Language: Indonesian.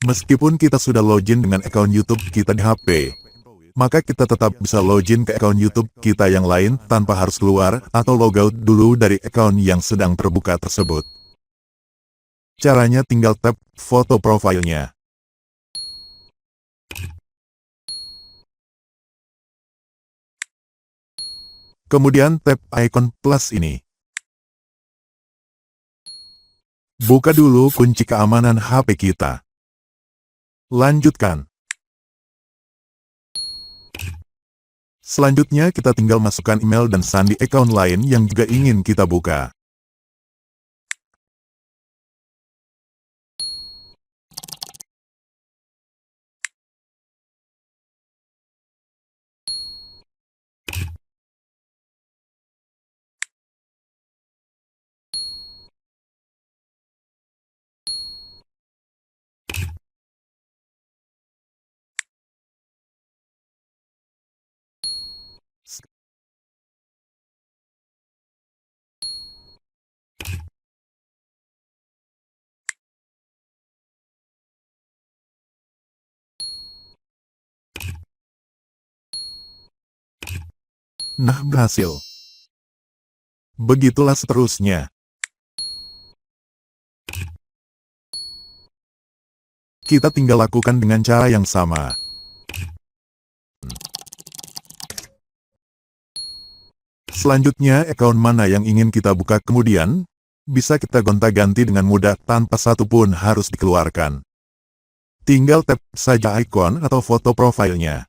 Meskipun kita sudah login dengan akun YouTube kita di HP, maka kita tetap bisa login ke akun YouTube kita yang lain tanpa harus keluar atau logout dulu dari akun yang sedang terbuka tersebut. Caranya tinggal tap foto profilnya. Kemudian tap ikon plus ini. Buka dulu kunci keamanan HP kita. Lanjutkan. Selanjutnya kita tinggal masukkan email dan sandi akun lain yang juga ingin kita buka. Nah, berhasil. Begitulah seterusnya. Kita tinggal lakukan dengan cara yang sama. Selanjutnya, akun mana yang ingin kita buka kemudian, bisa kita gonta-ganti dengan mudah tanpa satupun harus dikeluarkan. Tinggal tap saja ikon atau foto profilnya.